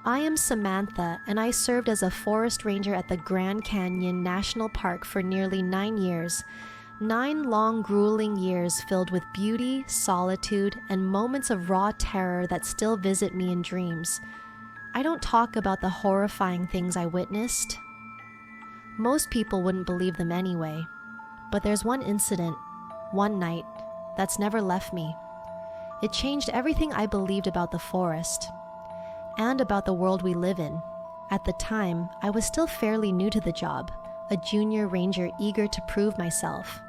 I am Samantha, and I served as a forest ranger at the Grand Canyon National Park for nearly 9 years. 9 long, grueling years filled with beauty, solitude, and moments of raw terror that still visit me in dreams. I don't talk about the horrifying things I witnessed. Most people wouldn't believe them anyway. But there's one incident, one night, that's never left me. It changed everything I believed about the forest and about the world we live in. At the time, I was still fairly new to the job, a junior ranger eager to prove myself.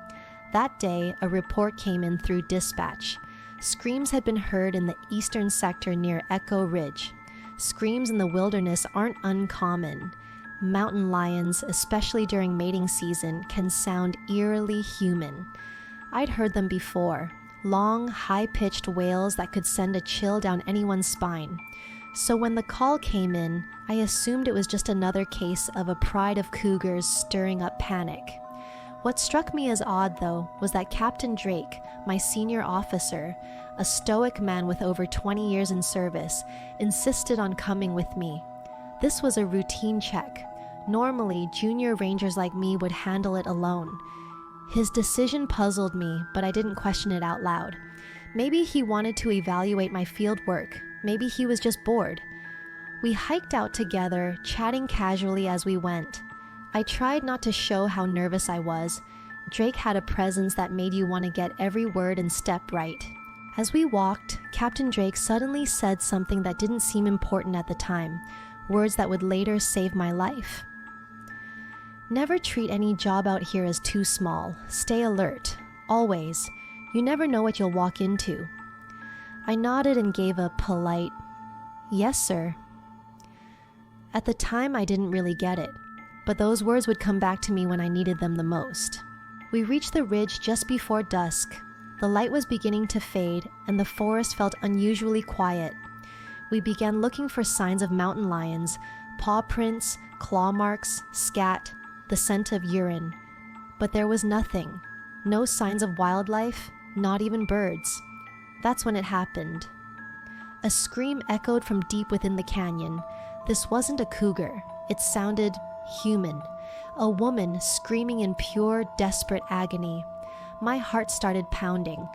That day, a report came in through dispatch. Screams had been heard in the eastern sector near Echo Ridge. Screams in the wilderness aren't uncommon. Mountain lions, especially during mating season, can sound eerily human. I'd heard them before, long, high-pitched wails that could send a chill down anyone's spine. So when the call came in, I assumed it was just another case of a pride of cougars stirring up panic. What struck me as odd, though, was that Captain Drake, my senior officer, a stoic man with over 20 years in service, insisted on coming with me. This was a routine check. Normally, junior rangers like me would handle it alone. His decision puzzled me, but I didn't question it out loud. Maybe he wanted to evaluate my field work. Maybe he was just bored. We hiked out together, chatting casually as we went. I tried not to show how nervous I was. Drake had a presence that made you want to get every word and step right. As we walked, Captain Drake suddenly said something that didn't seem important at the time, words that would later save my life. Never treat any job out here as too small. Stay alert. Always. You never know what you'll walk into. I nodded and gave a polite, "Yes, sir." At the time, I didn't really get it, but those words would come back to me when I needed them the most. We reached the ridge just before dusk. The light was beginning to fade, and the forest felt unusually quiet. We began looking for signs of mountain lions, paw prints, claw marks, scat, the scent of urine. But there was nothing. No signs of wildlife, not even birds. That's when it happened. A scream echoed from deep within the canyon. This wasn't a cougar. It sounded human. A woman screaming in pure, desperate agony. My heart started pounding.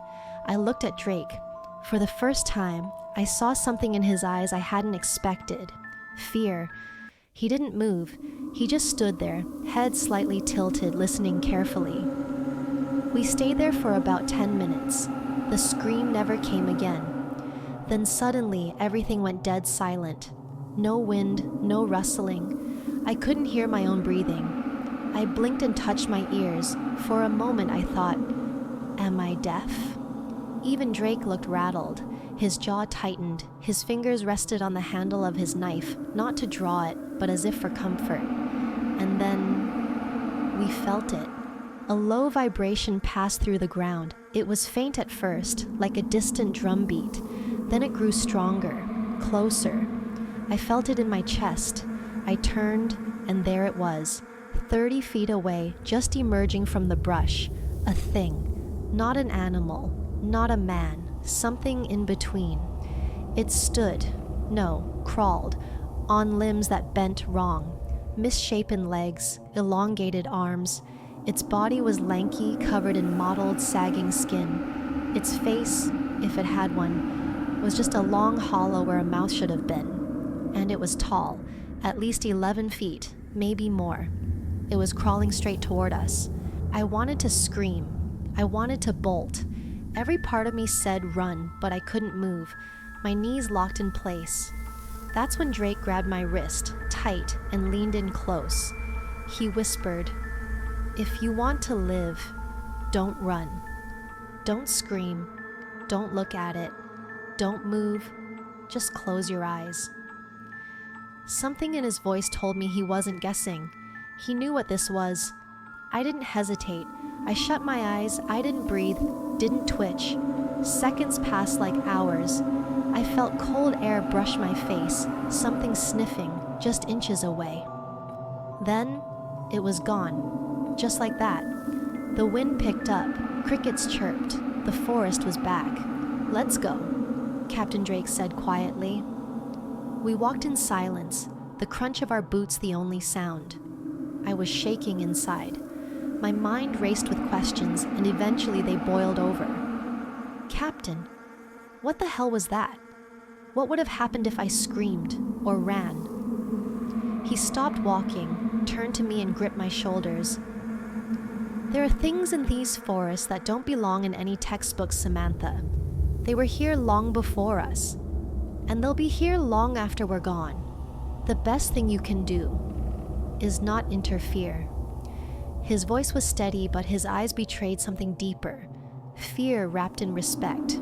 I looked at Drake. For the first time, I saw something in his eyes I hadn't expected. Fear. He didn't move. He just stood there, head slightly tilted, listening carefully. We stayed there for about 10 minutes. The scream never came again. Then suddenly, everything went dead silent. No wind, no rustling. I couldn't hear my own breathing. I blinked and touched my ears. For a moment, I thought, am I deaf? Even Drake looked rattled. His jaw tightened. His fingers rested on the handle of his knife, not to draw it, but as if for comfort. And then we felt it. A low vibration passed through the ground. It was faint at first, like a distant drum beat. Then it grew stronger, closer. I felt it in my chest. I turned, and there it was, 30 feet away, just emerging from the brush. A thing. Not an animal, not a man, something in between. It stood, no, crawled, on limbs that bent wrong. Misshapen legs, elongated arms. Its body was lanky, covered in mottled, sagging skin. Its face, if it had one, was just a long hollow where a mouth should have been. And it was tall, at least 11 feet, maybe more. It was crawling straight toward us. I wanted to scream. I wanted to bolt. Every part of me said run, but I couldn't move. My knees locked in place. That's when Drake grabbed my wrist, tight, and leaned in close. He whispered, "If you want to live, don't run. Don't scream. Don't look at it. Don't move. Just close your eyes." Something in his voice told me he wasn't guessing. He knew what this was. I didn't hesitate. I shut my eyes. I didn't breathe, didn't twitch. Seconds passed like hours. I felt cold air brush my face, something sniffing, just inches away. Then, it was gone. Just like that. The wind picked up, crickets chirped, the forest was back. "Let's go," Captain Drake said quietly. We walked in silence, the crunch of our boots the only sound. I was shaking inside. My mind raced with questions, and eventually they boiled over. Captain, what the hell was that? What would have happened if I screamed or ran? He stopped walking, turned to me and gripped my shoulders. There are things in these forests that don't belong in any textbook, Samantha. They were here long before us, and they'll be here long after we're gone. The best thing you can do is not interfere. His voice was steady, but his eyes betrayed something deeper, fear wrapped in respect.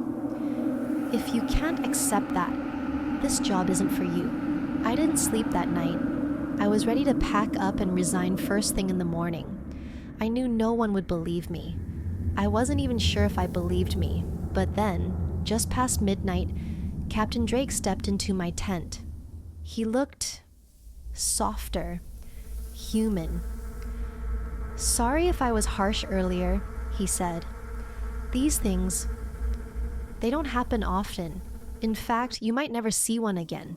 If you can't accept that, this job isn't for you. I didn't sleep that night. I was ready to pack up and resign first thing in the morning. I knew no one would believe me. I wasn't even sure if I believed me, but then, just past midnight, Captain Drake stepped into my tent. He looked softer, human. "Sorry if I was harsh earlier," he said. "These things, they don't happen often. In fact, you might never see one again.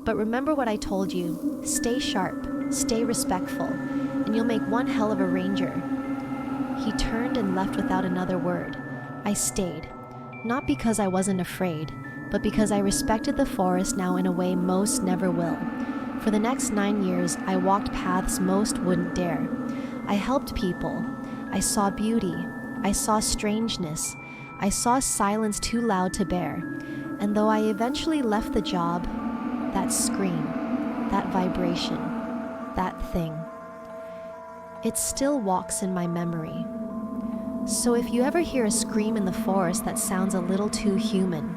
But remember what I told you. Stay sharp, stay respectful, and you'll make one hell of a ranger." He turned and left without another word. I stayed, not because I wasn't afraid, but because I respected the forest now in a way most never will. For the next 9 years, I walked paths most wouldn't dare. I helped people. I saw beauty. I saw strangeness. I saw silence too loud to bear. And though I eventually left the job, that scream, that vibration, that thing, it still walks in my memory. So if you ever hear a scream in the forest that sounds a little too human,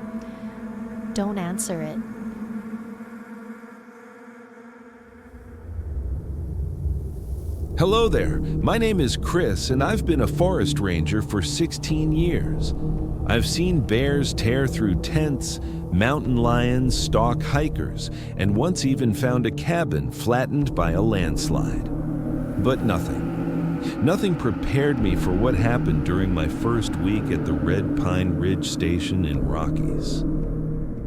don't answer it. Hello there, my name is Chris and I've been a forest ranger for 16 years. I've seen bears tear through tents, mountain lions stalk hikers, and once even found a cabin flattened by a landslide. But nothing prepared me for what happened during my first week at the Red Pine Ridge Station in Rockies.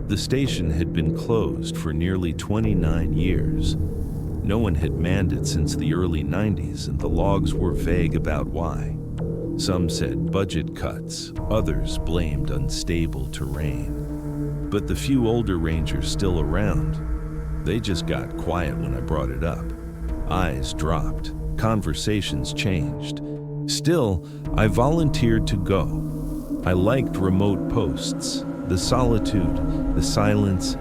The station had been closed for nearly 29 years. No one had manned it since the early 90s, and the logs were vague about why. Some said budget cuts, others blamed unstable terrain. But the few older rangers still around, they just got quiet when I brought it up. Eyes dropped, conversations changed. Still, I volunteered to go. I liked remote posts, the solitude, the silence.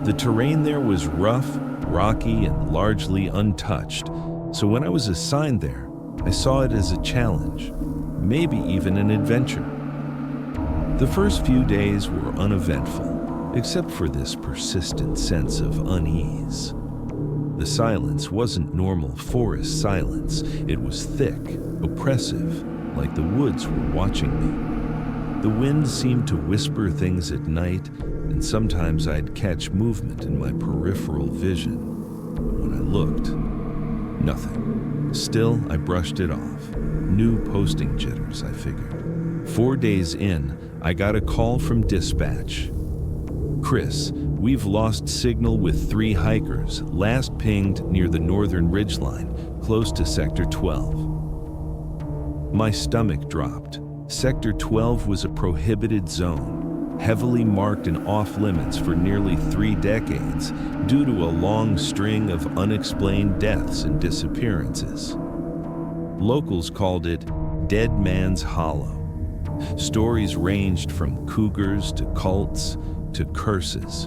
The terrain there was rough, rocky, and largely untouched, so when I was assigned there, I saw it as a challenge, maybe even an adventure. The first few days were uneventful, except for this persistent sense of unease. The silence wasn't normal forest silence. It was thick, oppressive, like the woods were watching me. The wind seemed to whisper things at night, and sometimes I'd catch movement in my peripheral vision. But when I looked, nothing. Still, I brushed it off. New posting jitters, I figured. 4 days in, I got a call from dispatch. "Chris, we've lost signal with 3 hikers, last pinged near the northern ridgeline, close to Sector 12. My stomach dropped. Sector 12 was a prohibited zone, heavily marked and off-limits for nearly 3 decades due to a long string of unexplained deaths and disappearances. Locals called it Dead Man's Hollow. Stories ranged from cougars to cults to curses.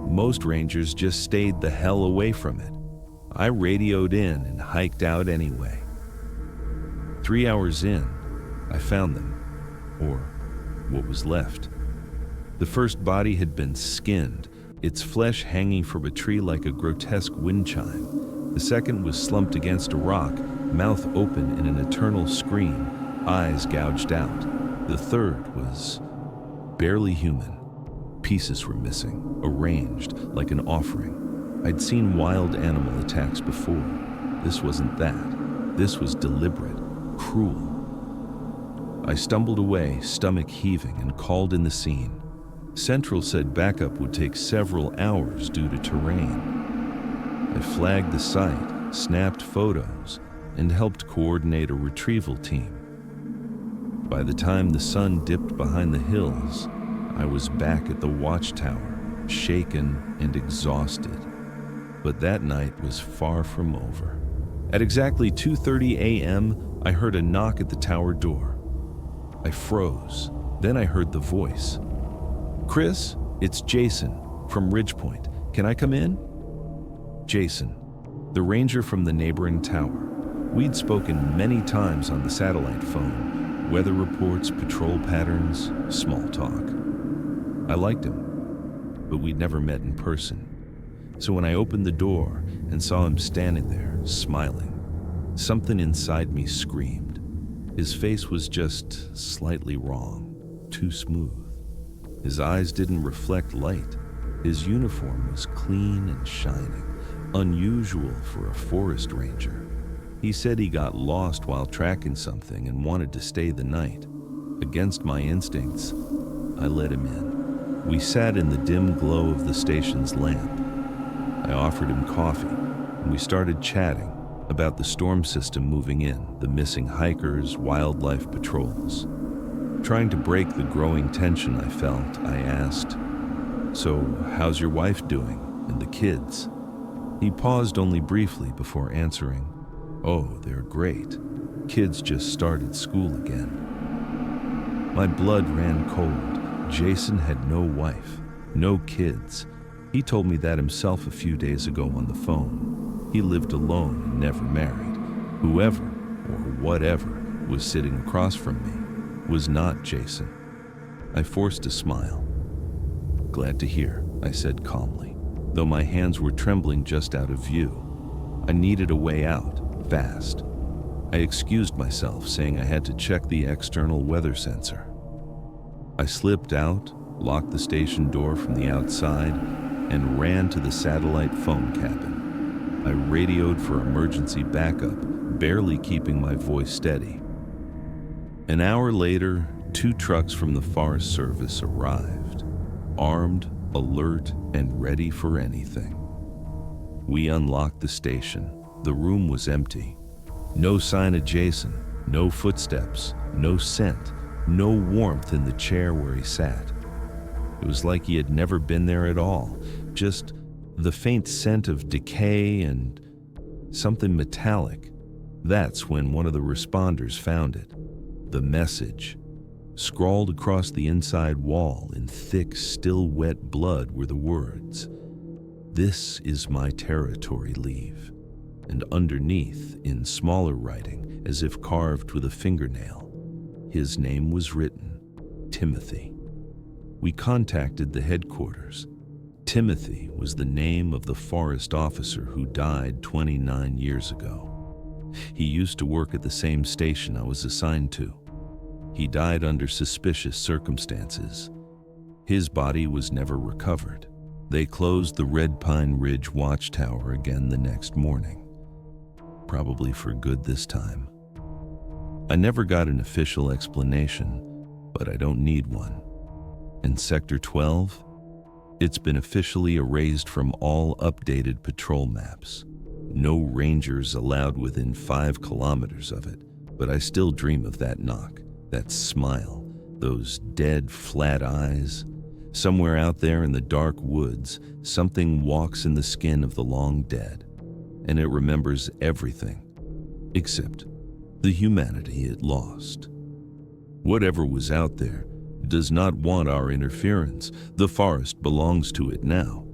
Most rangers just stayed the hell away from it. I radioed in and hiked out anyway. 3 hours in, I found them, or what was left. The first body had been skinned, its flesh hanging from a tree like a grotesque wind chime. The second was slumped against a rock, mouth open in an eternal scream, eyes gouged out. The third was barely human. Pieces were missing, arranged like an offering. I'd seen wild animal attacks before. This wasn't that. This was deliberate, cruel. I stumbled away, stomach heaving, and called in the scene. Central said backup would take several hours due to terrain. I flagged the site, snapped photos, and helped coordinate a retrieval team. By the time the sun dipped behind the hills, I was back at the Watchtower, shaken and exhausted. But that night was far from over. At exactly 2:30 a.m., I heard a knock at the tower door. I froze. Then I heard the voice. "Chris, it's Jason from Ridgepoint. Can I come in?" Jason, the ranger from the neighboring tower. We'd spoken many times on the satellite phone, weather reports, patrol patterns, small talk. I liked him, but we'd never met in person. So when I opened the door and saw him standing there, smiling, something inside me screamed. His face was just slightly wrong, too smooth. His eyes didn't reflect light. His uniform was clean and shining, unusual for a forest ranger. He said he got lost while tracking something and wanted to stay the night. Against my instincts, I let him in. We sat in the dim glow of the station's lamp. I offered him coffee, and we started chatting about the storm system moving in, the missing hikers, wildlife patrols. Trying to break the growing tension I felt, I asked, "So, how's your wife doing, and the kids?" He paused only briefly before answering, "Oh, they're great. Kids just started school again." My blood ran cold. Jason had no wife, no kids. He told me that himself a few days ago on the phone. He lived alone and never married. Whoever, or whatever, was sitting across from me was not Jason. I forced a smile. "Glad to hear," I said calmly, though my hands were trembling just out of view. I needed a way out, fast. I excused myself, saying I had to check the external weather sensor. I slipped out, locked the station door from the outside, and ran to the satellite phone cabin. I radioed for emergency backup, barely keeping my voice steady. An hour later, 2 trucks from the Forest Service arrived, armed, alert, and ready for anything. We unlocked the station. The room was empty. No sign of Jason, no footsteps, no scent, no warmth in the chair where he sat. It was like he had never been there at all, just the faint scent of decay and something metallic. That's when one of the responders found it. The message. Scrawled across the inside wall in thick, still wet blood were the words, "This is my territory, leave." And underneath, in smaller writing, as if carved with a fingernail, his name was written, Timothy. We contacted the headquarters. Timothy was the name of the forest officer who died 29 years ago. He used to work at the same station I was assigned to. He died under suspicious circumstances. His body was never recovered. They closed the Red Pine Ridge Watchtower again the next morning. Probably for good this time. I never got an official explanation, but I don't need one. And Sector 12? It's been officially erased from all updated patrol maps. No rangers allowed within 5 kilometers of it, but I still dream of that knock, that smile, those dead, flat eyes. Somewhere out there in the dark woods, something walks in the skin of the long dead, and it remembers everything, except the humanity it lost. Whatever was out there does not want our interference. The forest belongs to it now.